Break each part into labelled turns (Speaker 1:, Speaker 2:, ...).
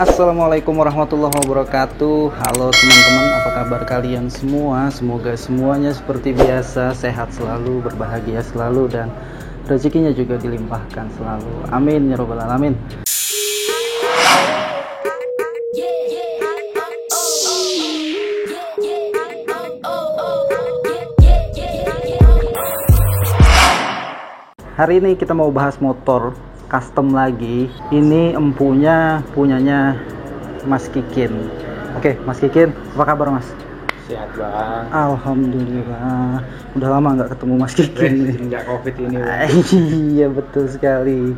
Speaker 1: Assalamualaikum warahmatullahi wabarakatuh. Halo teman-teman, apa kabar kalian semua? Semoga semuanya seperti biasa, sehat selalu, berbahagia selalu, dan rezekinya juga dilimpahkan selalu. Amin ya robbal alamin. Hari ini kita mau bahas motor custom lagi. Ini punyanya Mas Kikin. Oke, Mas Kikin, apa kabar Mas?
Speaker 2: Sehat bang.
Speaker 1: Alhamdulillah. Udah lama nggak ketemu Mas Kikin nih.
Speaker 2: Sejak COVID ini.
Speaker 1: Iya betul sekali.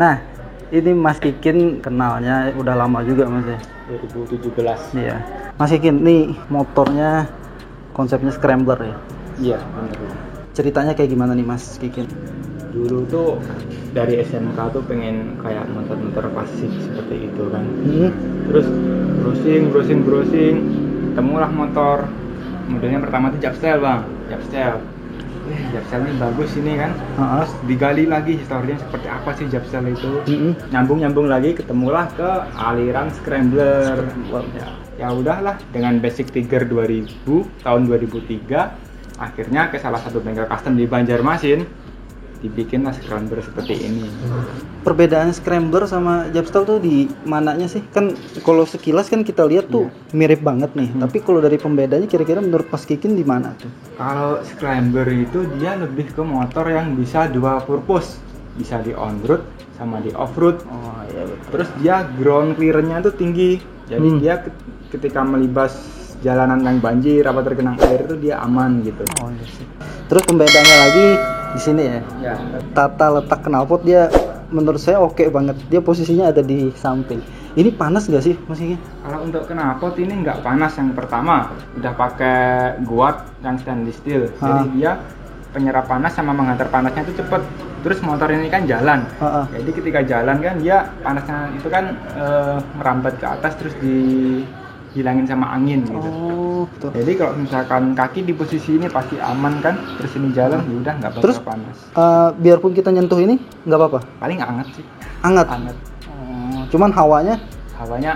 Speaker 1: Nah, ini Mas Kikin kenalnya udah lama juga Mas ya.
Speaker 2: 2017.
Speaker 1: Iya. Mas Kikin, nih motornya konsepnya scrambler ya.
Speaker 2: Iya benar.
Speaker 1: Ceritanya kayak gimana nih Mas Kikin?
Speaker 2: Dulu tuh dari SMK tuh pengen kayak motor-motor klasik seperti itu kan. Terus browsing, temulah motor. Modelnya pertama tuh Japstel bang, Japstel ini bagus ini kan. Terus digali lagi historinya seperti apa sih Japstel itu. Nyambung lagi, ketemulah ke aliran scrambler. Ya udahlah, dengan basic Tiger 2000 tahun 2003 akhirnya ke salah satu bengkel custom di Banjarmasin dibikinlah scrambler seperti ini.
Speaker 1: Perbedaan scrambler sama Japstel tuh di mananya sih? Kan kalau sekilas kan kita lihat tuh mirip banget nih. Tapi kalau dari pembedanya kira-kira menurut Mas Kikin di mana tuh?
Speaker 2: Kalau scrambler itu dia lebih ke motor yang bisa dual purpose, bisa di on road sama di off road.
Speaker 1: Oh iya betul.
Speaker 2: Terus dia ground clearance-nya tuh tinggi. Jadi dia ketika melibas jalanan yang banjir apa tergenang air itu dia aman gitu.
Speaker 1: Oh iya sih. Terus pembedanya lagi di sini ya.
Speaker 2: Ya.
Speaker 1: Tata letak knalpot dia menurut saya oke banget. Dia posisinya ada di samping. Ini panas nggak sih Mas Kikin?
Speaker 2: Kalau untuk knalpot ini nggak panas. Yang pertama udah pakai guard yang stainless steel. Jadi dia penyerap panas sama menghantar panasnya itu cepet. Terus motor ini kan jalan. Jadi ketika jalan kan dia panasnya itu kan merambat ke atas terus dihilangin sama angin gitu.
Speaker 1: Betul.
Speaker 2: Jadi kalau misalkan kaki di posisi ini pasti aman kan, terus ini jalan ya udah nggak bakal
Speaker 1: terus,
Speaker 2: panas.
Speaker 1: Biarpun kita nyentuh ini nggak apa-apa.
Speaker 2: Paling hangat sih.
Speaker 1: Hangat. Cuman hawanya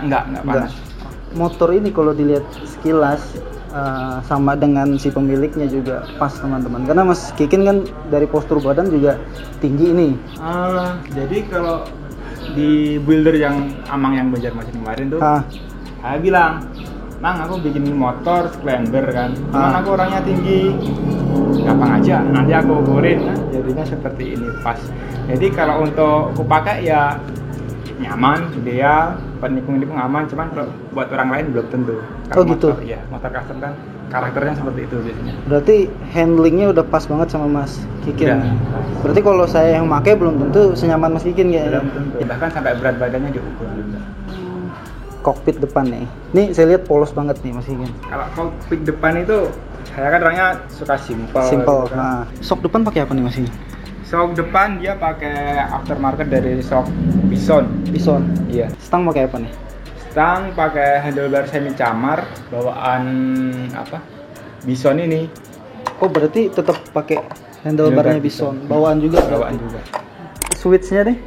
Speaker 2: nggak panas.
Speaker 1: Motor ini kalau dilihat sekilas sama dengan si pemiliknya juga pas teman-teman. Karena Mas Kikin kan dari postur badan juga tinggi ini.
Speaker 2: Jadi kalau di builder yang Amang yang Banjarmasin kemarin tuh, saya bilang, Mang, aku bikin motor scrambler kan, cuman aku orangnya tinggi, gampang aja, nanti aku ukurin, jadinya seperti ini pas. Jadi kalau untuk aku pakai ya nyaman, ideal, penikung aman, cuman kalau buat orang lain belum tentu. Kalau
Speaker 1: gitu?
Speaker 2: Motor, ya, motor custom kan karakternya seperti itu biasanya.
Speaker 1: Berarti handlingnya udah pas banget sama Mas Kikin.
Speaker 2: Ya.
Speaker 1: Berarti kalau saya yang pakai belum tentu senyaman Mas Kikin kayaknya.
Speaker 2: Belum tentu. Bahkan sampai berat badannya diukur juga.
Speaker 1: Kokpit depan nih. Nih saya lihat polos banget nih Mas Kikin.
Speaker 2: Kalau kokpit depan itu saya kan orangnya suka simple.
Speaker 1: Simple.
Speaker 2: Gitu kan.
Speaker 1: Sok depan pakai apa nih Mas Kikin?
Speaker 2: Sok depan dia pakai aftermarket dari sok Bison. Iya.
Speaker 1: Stang pakai apa nih?
Speaker 2: Stang pakai handlebar semi camar bawaan apa? Bison ini.
Speaker 1: Oh berarti tetap pakai handlebarnya Bison. Bawaan juga. Switchnya deh.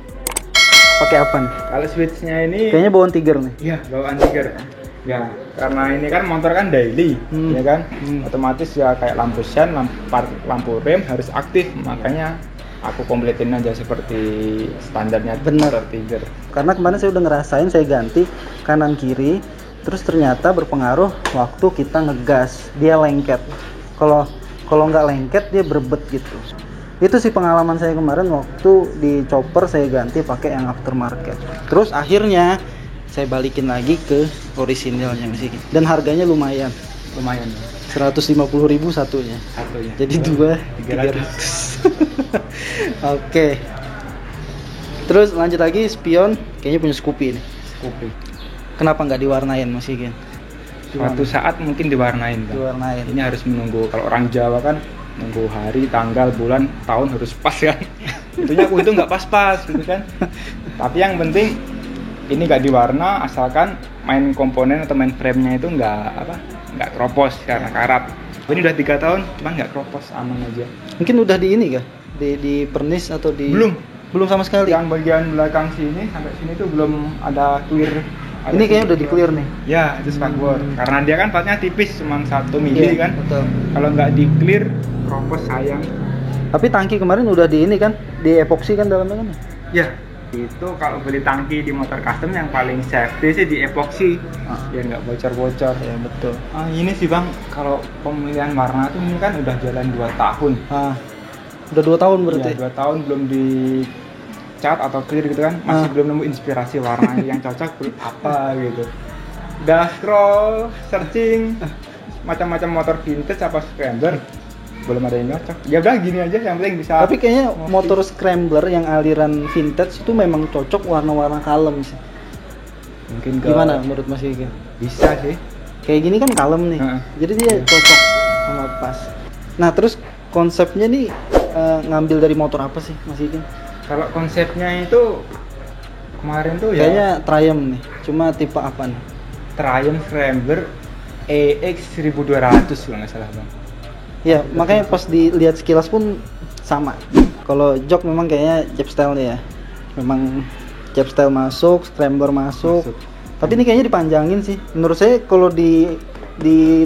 Speaker 1: Pakai apa nih?
Speaker 2: Kalau switchnya ini
Speaker 1: kayaknya bawaan Tiger nih.
Speaker 2: Iya, bawaan Tiger. Ya, karena ini kan motor kan daily, ya kan? Otomatis ya kayak lampu sen, lampu rem harus aktif, makanya aku kompletin aja seperti standarnya motor Tiger. Karena
Speaker 1: kemarin saya udah ngerasain, saya ganti kanan kiri, terus ternyata berpengaruh waktu kita ngegas, dia lengket. Kalau nggak lengket dia berbet gitu. Itu sih pengalaman saya kemarin waktu di chopper saya ganti pakai yang aftermarket. Terus akhirnya saya balikin lagi ke orisinilnya sih. Dan harganya lumayan. 150.000 satunya. Jadi 300. Oke. Terus lanjut lagi spion, kayaknya punya Scoopy ini. Kenapa nggak diwarnain Mas Kikin?
Speaker 2: Suatu saat mungkin diwarnain. Ini harus menunggu. Kalau orang Jawa kan nunggu hari, tanggal, bulan, tahun harus pas kan. Tentunya aku itu nggak pas gitu kan. Tapi yang penting ini nggak diwarna, asalkan main komponen atau main frame-nya itu nggak keropos karena karat. Ini udah 3 tahun, cuma nggak keropos, aman aja.
Speaker 1: Mungkin udah di ini kah? Di pernis atau di?
Speaker 2: Belum
Speaker 1: Belum sama sekali.
Speaker 2: Yang bagian belakang sini sampai sini tuh belum ada clear Ada
Speaker 1: Ini kayaknya udah
Speaker 2: sedikit.
Speaker 1: di clear nih.
Speaker 2: Ya, itu spakbor. Karena dia kan platnya tipis, cuma 1 mili
Speaker 1: Iya,
Speaker 2: kan.
Speaker 1: betul.
Speaker 2: Kalau nggak di clear, keropos sayang.
Speaker 1: Tapi tangki kemarin udah di ini kan, di epoksi kan dalamnya kan?
Speaker 2: Ya, itu kalau beli tangki di motor custom yang paling safety sih di epoksi, biar nggak bocor-bocor.
Speaker 1: Ya betul.
Speaker 2: Ini sih bang, kalau pemilihan warna tuh ini kan udah jalan 2 tahun.
Speaker 1: Udah 2 tahun berarti.
Speaker 2: Ya, 2 tahun belum di cat atau clear gitu kan, masih belum nemu inspirasi warna yang cocok apa gitu. Udah scroll, searching macam-macam motor vintage apa scrambler, belum ada yang cocok. Ya udah gini aja, yang penting bisa.
Speaker 1: Tapi kayaknya motor scrambler yang aliran vintage itu memang cocok warna-warna kalem sih.
Speaker 2: Mungkin
Speaker 1: Gimana menurut Mas Gigi?
Speaker 2: bisa sih.
Speaker 1: Kayak gini kan kalem nih. Jadi dia cocok sama pas. Nah, terus konsepnya nih ngambil dari motor apa sih Mas Gigi?
Speaker 2: Kalau konsepnya itu kemarin tuh ya
Speaker 1: Kayaknya Triumph nih. Cuma tipe apa nih?
Speaker 2: Triumph Scrambler EX 1200 kalau nggak salah bang.
Speaker 1: Ya, makanya pas dilihat sekilas pun sama. Kalau jok memang kayaknya Japstyle nih ya. Memang Japstyle masuk, Scrambler masuk. Tapi ini kayaknya dipanjangin sih. Menurut saya kalau di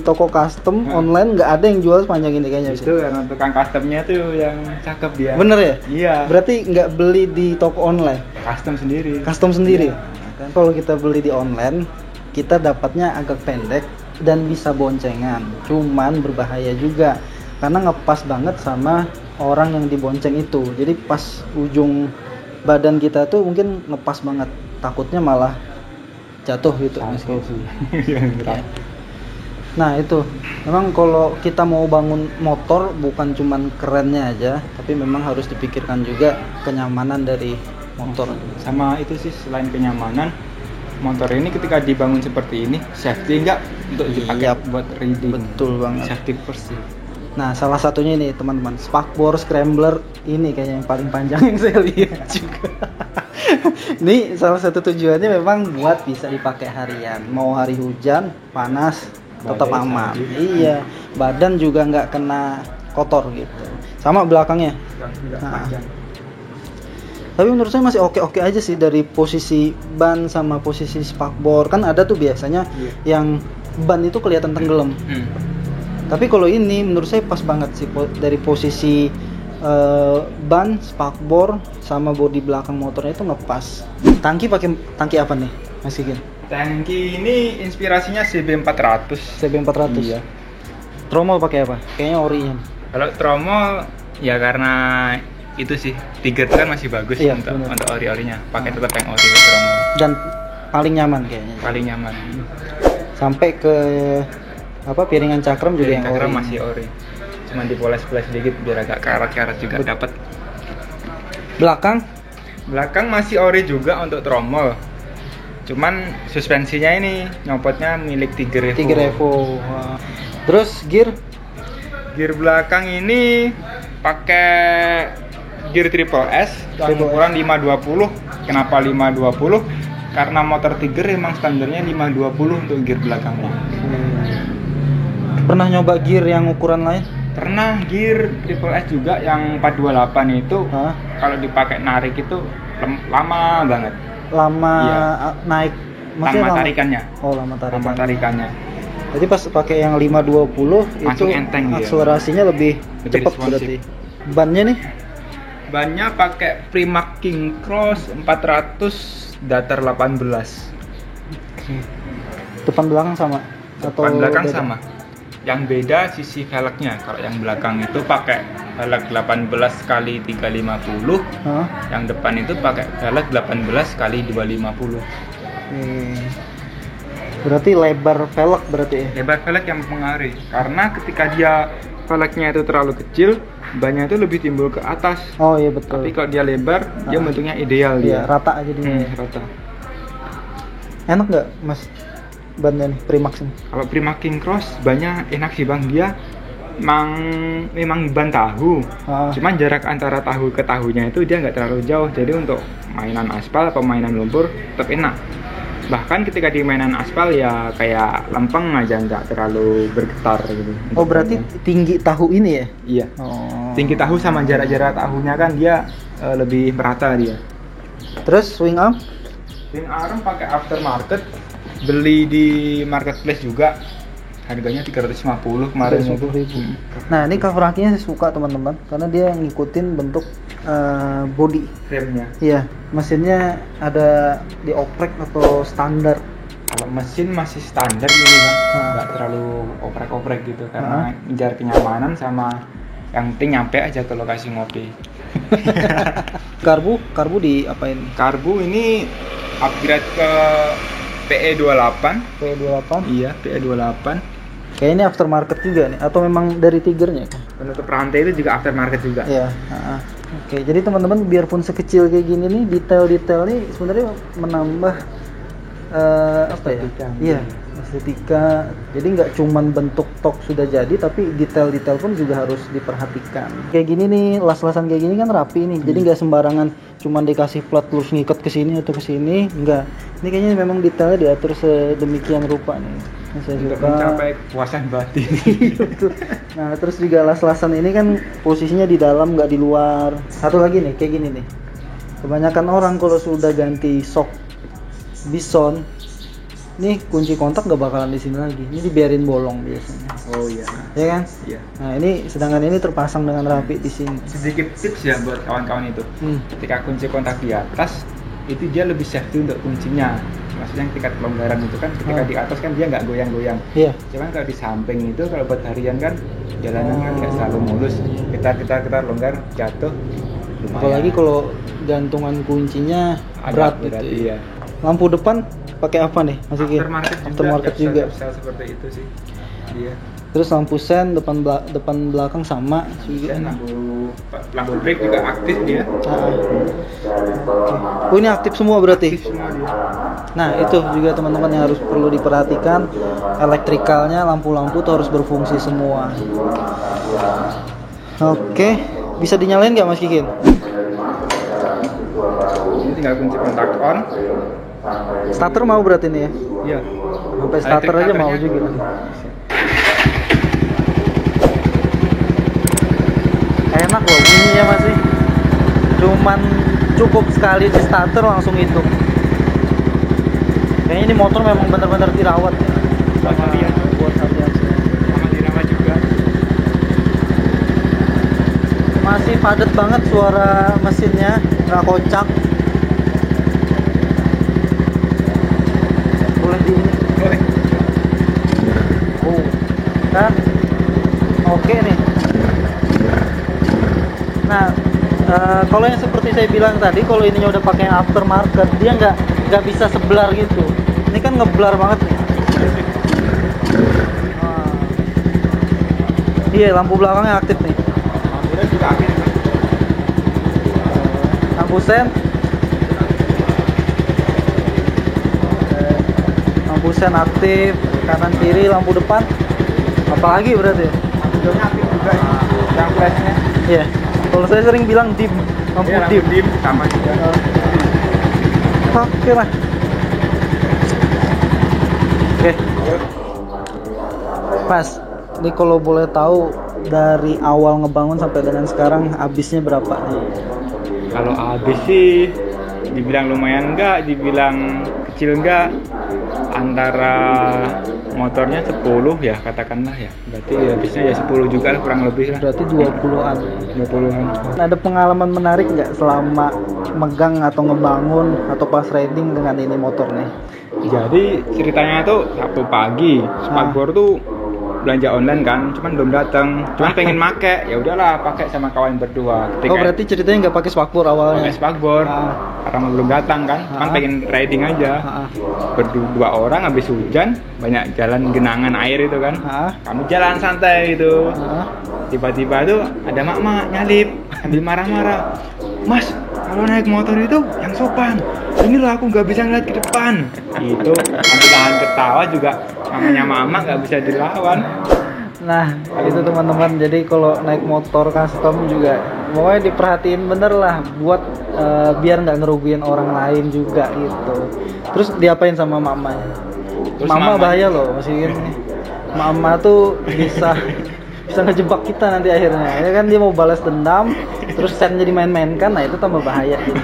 Speaker 1: toko custom online nggak ada yang jual sepanjang ini kayaknya.
Speaker 2: Itu karena tukang customnya tuh yang cakep dia.
Speaker 1: Bener ya?
Speaker 2: Iya.
Speaker 1: Berarti nggak beli di toko online,
Speaker 2: Custom sendiri.
Speaker 1: custom sendiri.
Speaker 2: Iya.
Speaker 1: Kan kalau kita beli di online, kita dapatnya agak pendek dan bisa boncengan. Cuman berbahaya juga karena ngepas banget sama orang yang dibonceng itu. Jadi pas ujung badan kita tuh mungkin ngepas banget. Takutnya malah jatuh gitu.
Speaker 2: Satu sih.
Speaker 1: Ya. Nah itu, memang kalau kita mau bangun motor bukan cuman kerennya aja, tapi memang harus dipikirkan juga kenyamanan dari motor.
Speaker 2: Sama itu sih, selain kenyamanan, motor ini ketika dibangun seperti ini, safety enggak untuk dipakai
Speaker 1: Iya,
Speaker 2: buat riding.
Speaker 1: betul banget.
Speaker 2: Safety first sih.
Speaker 1: Nah salah satunya ini teman-teman, spakbor scrambler ini kayaknya yang paling panjang yang saya lihat juga. Ini salah satu tujuannya memang buat bisa dipakai harian, mau hari hujan, panas, tetap
Speaker 2: Badai
Speaker 1: aman.
Speaker 2: salju.
Speaker 1: Iya, badan juga nggak kena kotor gitu. Sama belakangnya.
Speaker 2: Enggak
Speaker 1: Nah.
Speaker 2: panjang.
Speaker 1: Tapi menurut saya masih oke-oke aja sih dari posisi ban sama posisi spakbor. Kan ada tuh biasanya yang ban itu kelihatan tenggelam. Tapi kalau ini menurut saya pas banget sih dari posisi ban, spakbor sama bodi belakang motornya itu ngepas. Tangki pakai tangki apa nih, Mas Gigin?
Speaker 2: Tangki ini inspirasinya CB400.
Speaker 1: CB400.
Speaker 2: Iya.
Speaker 1: Tromol pakai apa? Kayaknya Orient.
Speaker 2: Kalau tromol ya karena itu sih Tiger itu kan masih bagus
Speaker 1: Iya,
Speaker 2: untuk
Speaker 1: benar.
Speaker 2: untuk ori-orinya. Pakai tetap yang ori tromol.
Speaker 1: Dan paling nyaman kayaknya.
Speaker 2: Paling nyaman.
Speaker 1: Sampai ke piringan cakram juga yang
Speaker 2: Cakram
Speaker 1: ori.
Speaker 2: masih ori. Cuman dipoles-poles sedikit biar agak karat-karat juga dapat. Belakang masih ori juga untuk tromol. Cuman suspensinya ini nyopotnya milik Tiger Evo.
Speaker 1: Tiger Evo. Wah. Terus gear
Speaker 2: Gear belakang ini pakai gear triple S yang
Speaker 1: Triple S.
Speaker 2: ukuran 520. Kenapa 520? Karena motor Tiger emang standarnya 520 untuk gear belakangnya.
Speaker 1: pernah nyoba gear yang ukuran lain?
Speaker 2: Pernah gear triple S juga yang 428 itu
Speaker 1: Hah?
Speaker 2: kalau dipakai narik itu lama banget.
Speaker 1: Lama
Speaker 2: Iya.
Speaker 1: naik
Speaker 2: Lama tarikannya.
Speaker 1: Oh, lama
Speaker 2: Lama
Speaker 1: tarikan.
Speaker 2: tarikannya.
Speaker 1: Jadi pas pakai yang 520 itu
Speaker 2: Langsung enteng dia.
Speaker 1: akselerasinya lebih
Speaker 2: Lebih
Speaker 1: cepat
Speaker 2: responsif.
Speaker 1: berarti. Bannya nih
Speaker 2: Bannya pakai Pramac King Cross 400 datar 18.
Speaker 1: depan belakang sama
Speaker 2: Depan belakang
Speaker 1: beda?
Speaker 2: sama. Yang beda sisi velgnya. Kalau yang belakang itu pakai velg 18 kali 350,
Speaker 1: Hah?
Speaker 2: yang depan itu pakai velg 18 kali 250.
Speaker 1: Berarti lebar velg berarti ya?
Speaker 2: Lebar velg yang mempengaruhi karena ketika dia velgnya itu terlalu kecil, bannya itu lebih timbul ke atas.
Speaker 1: Oh iya betul.
Speaker 2: Tapi kalau dia lebar, dia bentuknya ideal
Speaker 1: Iya,
Speaker 2: dia.
Speaker 1: rata aja dia.
Speaker 2: Rata.
Speaker 1: Enak nggak Mas bannya nih Pramac ini?
Speaker 2: Kalau Pramac King Cross bannya enak sih bang, dia memang ban tahu. Cuman jarak antara tahu ke tahunya itu dia nggak terlalu jauh, jadi untuk mainan aspal atau mainan lumpur tetap enak. Bahkan ketika di mainan aspal ya kayak lempeng aja, nggak terlalu bergetar gitu.
Speaker 1: Oh berarti tinggi tahu ini ya?
Speaker 2: Iya.
Speaker 1: Oh.
Speaker 2: Tinggi tahu sama jarak-jarak tahunya kan dia lebih merata dia.
Speaker 1: Terus swing arm?
Speaker 2: Swing arm pakai aftermarket beli di marketplace juga harganya 350 kemarin.
Speaker 1: 350.000. Nah ini cover akinya saya suka teman-teman, karena dia ngikutin bentuk body
Speaker 2: Remnya.
Speaker 1: iya. Mesinnya ada dioprek atau standar?
Speaker 2: Kalau mesin masih standar ini kan, nggak terlalu oprek-oprek gitu karena ngejar kenyamanan sama yang penting nyampe aja ke lokasi ngopi.
Speaker 1: Karbu diapain?
Speaker 2: Karbu ini upgrade ke PE28.
Speaker 1: P28.
Speaker 2: Iya, PE28.
Speaker 1: Kayak ini aftermarket juga nih, atau memang dari Tigernya kan?
Speaker 2: Penutup rantai itu juga aftermarket juga.
Speaker 1: Iya. Oke, jadi teman-teman biarpun sekecil kayak gini nih, detail-detail nih sebenarnya menambah apa ya?
Speaker 2: Estetika.
Speaker 1: Iya, estetika. Jadi nggak cuman bentuk tok sudah jadi, tapi detail-detail pun juga harus diperhatikan. Kayak gini nih, las-lasan kayak gini kan rapi nih. Jadi nggak sembarangan cuman dikasih plat terus ngikat ke sini atau ke sini, enggak. Ini kayaknya memang detailnya diatur sedemikian rupa nih. Yang saya
Speaker 2: Untuk
Speaker 1: suka.
Speaker 2: mencapai kepuasan batin.
Speaker 1: Nah, terus juga las-lasan ini kan posisinya di dalam nggak di luar. Satu lagi nih, kayak gini nih. Kebanyakan orang kalau sudah ganti sok Bison, nih kunci kontak nggak bakalan di sini lagi. Ini dibiarin bolong biasanya.
Speaker 2: Oh iya.
Speaker 1: Ya kan?
Speaker 2: Iya.
Speaker 1: Nah, ini sedangkan ini terpasang dengan rapi di sini.
Speaker 2: Sedikit tips ya buat kawan-kawan itu. Ketika kunci kontak di atas, itu dia lebih safety untuk kuncinya. Maksudnya tingkat kelonggaran itu kan ketika di atas kan dia nggak goyang-goyang.
Speaker 1: Iya.
Speaker 2: Cuman kalau di samping itu kalau buat harian kan jalanan kan nggak selalu mulus. Kita longgar jatuh. Lumayan.
Speaker 1: Apalagi kalau gantungan kuncinya berat gitu.
Speaker 2: Iya.
Speaker 1: Lampu depan pakai apa nih? Masih
Speaker 2: Aftermarket juga.
Speaker 1: juga.
Speaker 2: Seperti itu sih. Iya.
Speaker 1: Terus lampu sen depan belakang sama juga.
Speaker 2: Dan lampu brake juga aktif dia.
Speaker 1: Oh ini aktif semua berarti?
Speaker 2: Aktif semua dia.
Speaker 1: Nah itu juga teman-teman yang harus perlu diperhatikan. Elektrikalnya, lampu-lampu tuh harus berfungsi semua. Oke, bisa dinyalain nggak Mas Kikin?
Speaker 2: Ini tinggal kunci kontak on.
Speaker 1: Starter mau berarti nih ya?
Speaker 2: Iya.
Speaker 1: Sampai starter aja mau juga. Enak loh bunyinya masih. Cuman cukup sekali di starter langsung hidup. Kayaknya ini motor memang benar-benar dirawat ya.
Speaker 2: Buat harian.
Speaker 1: Buat harian sih.
Speaker 2: Sama dirawat juga.
Speaker 1: Masih padat banget suara mesinnya, nggak kocak. Boleh di ini.
Speaker 2: Boleh.
Speaker 1: Oh, kan? Oke nih. Nah, kalau yang seperti saya bilang tadi, kalau ininya udah pakai aftermarket, dia nggak bisa seblar gitu. Ini kan ngeblar banget nih. Iya, lampu belakangnya aktif nih.
Speaker 2: Lampunya juga aktif.
Speaker 1: Lampu sen. Lampu sen aktif, kanan kiri, lampu depan. Apalagi berarti?
Speaker 2: Lampunya aktif juga. Yang flashnya.
Speaker 1: Iya. Kalau saya sering bilang dim, lampu
Speaker 2: Iya,
Speaker 1: dim.
Speaker 2: dim sama juga.
Speaker 1: Oke lah. Oke. Pas. Ini kalau boleh tahu dari awal ngebangun sampai dengan sekarang habisnya berapa nih?
Speaker 2: Kalau habis sih dibilang lumayan enggak, dibilang kecil enggak, antara motornya 10 ya katakanlah ya. Berarti habisnya ya 10 juga lah, kurang lebih lah.
Speaker 1: Berarti 20-an.
Speaker 2: 20-an.
Speaker 1: Ada pengalaman menarik nggak selama megang atau ngebangun atau pas riding dengan ini motor nih?
Speaker 2: Jadi ceritanya tuh Sabtu pagi, Spakbor tuh belanja online kan, cuman belum datang, cuman pengen make, ya udahlah pakai sama kawan berdua.
Speaker 1: Oh berarti ceritanya nggak pakai spakbor awalnya?
Speaker 2: Pakai spakbor, karena belum datang kan, cuman pengen riding aja. Berdua orang habis hujan, banyak jalan genangan air itu kan, kami jalan santai gitu. Tiba-tiba tuh ada mak-mak nyalip, sambil marah-marah, Mas, kalau naik motor itu yang sopan. Inilah aku nggak bisa ngeliat ke depan. Itu sambil tahan ketawa juga, namanya mama nggak bisa dilawan.
Speaker 1: Nah itu teman-teman, jadi kalau naik motor custom juga pokoknya diperhatiin bener lah buat biar nggak ngerugiin orang lain juga gitu. Terus diapain sama mamanya? Mama bahaya loh masih gini. Mama tuh bisa bisa ngejebak kita nanti akhirnya. Ya kan dia mau balas dendam, terus setnya dimain-mainkan, nah itu tambah bahaya gitu.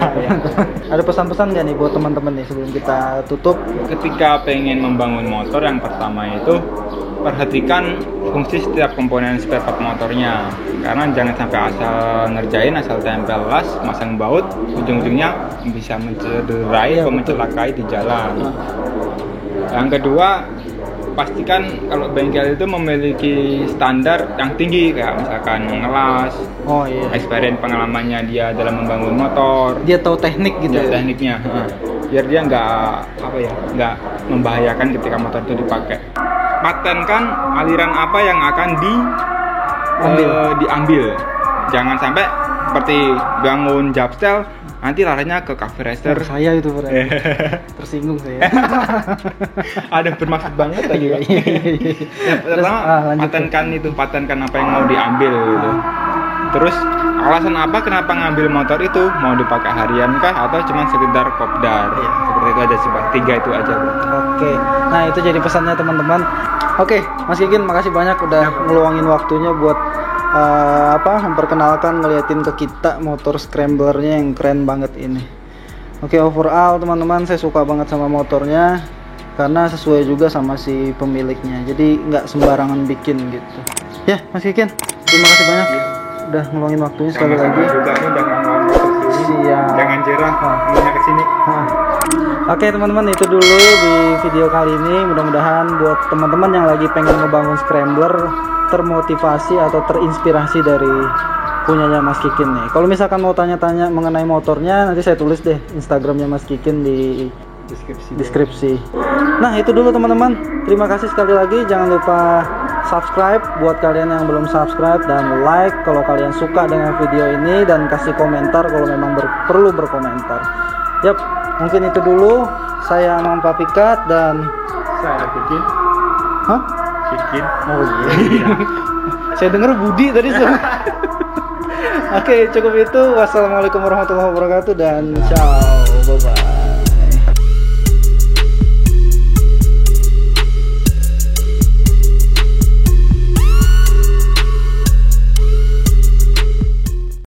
Speaker 1: Ada pesan-pesan nggak nih buat teman-teman nih sebelum kita tutup?
Speaker 2: Ketika pengen membangun motor, yang pertama itu perhatikan fungsi setiap komponen spare part motornya, karena jangan sampai asal ngerjain, asal tempel las, masang baut, ujung-ujungnya bisa mencederai atau mencelakai di jalan. Yang kedua, pastikan kalau bengkel itu memiliki standar yang tinggi, kayak misalkan ngelas, experience pengalamannya dia dalam membangun motor,
Speaker 1: dia tahu teknik gitu ya,
Speaker 2: tekniknya, biar dia nggak membahayakan ketika motor itu dipakai. Patenkan aliran apa yang akan diambil. Jangan sampai seperti bangun japstel nanti larinya ke cafe racer.
Speaker 1: Saya itu tersinggung saya.
Speaker 2: Ada bermaksud banget tadi. Pertama patenkan apa yang mau diambil gitu. Terus alasan apa kenapa ngambil motor itu, mau dipakai harian kah atau cuma sekedar kopdar? Seperti itu aja sih, 3 itu aja.
Speaker 1: Oke. Nah, itu jadi pesannya teman-teman. Oke, Mas Kikin makasih banyak udah ngeluangin waktunya buat memperkenalkan, ngeliatin ke kita motor scramblernya yang keren banget ini. Oke, overall teman-teman saya suka banget sama motornya karena sesuai juga sama si pemiliknya. Jadi nggak sembarangan bikin gitu. Ya, Mas Kikin, terima kasih banyak udah ngeluangin waktunya sekali lagi.
Speaker 2: Juga ini udah ngeluangin waktu sini.
Speaker 1: Siap.
Speaker 2: Jangan jerah punya kesini.
Speaker 1: Oke teman-teman, itu dulu di video kali ini. Mudah-mudahan buat teman-teman yang lagi pengen ngebangun scrambler termotivasi atau terinspirasi dari punyanya Mas Kikin nih. Kalau misalkan mau tanya-tanya mengenai motornya, nanti saya tulis deh Instagramnya Mas Kikin di deskripsi. Nah itu dulu teman-teman. Terima kasih sekali lagi. Jangan lupa subscribe buat kalian yang belum subscribe, dan like kalau kalian suka dengan video ini, dan kasih komentar kalau memang perlu berkomentar. Yap, mungkin itu dulu. Saya Amang Papikat dan
Speaker 2: saya Kikin.
Speaker 1: Hah?
Speaker 2: Kikin.
Speaker 1: Oh iya. Saya dengar Budi tadi semua. Oke, cukup itu. Wassalamualaikum warahmatullahi wabarakatuh dan ciao. Bye bye.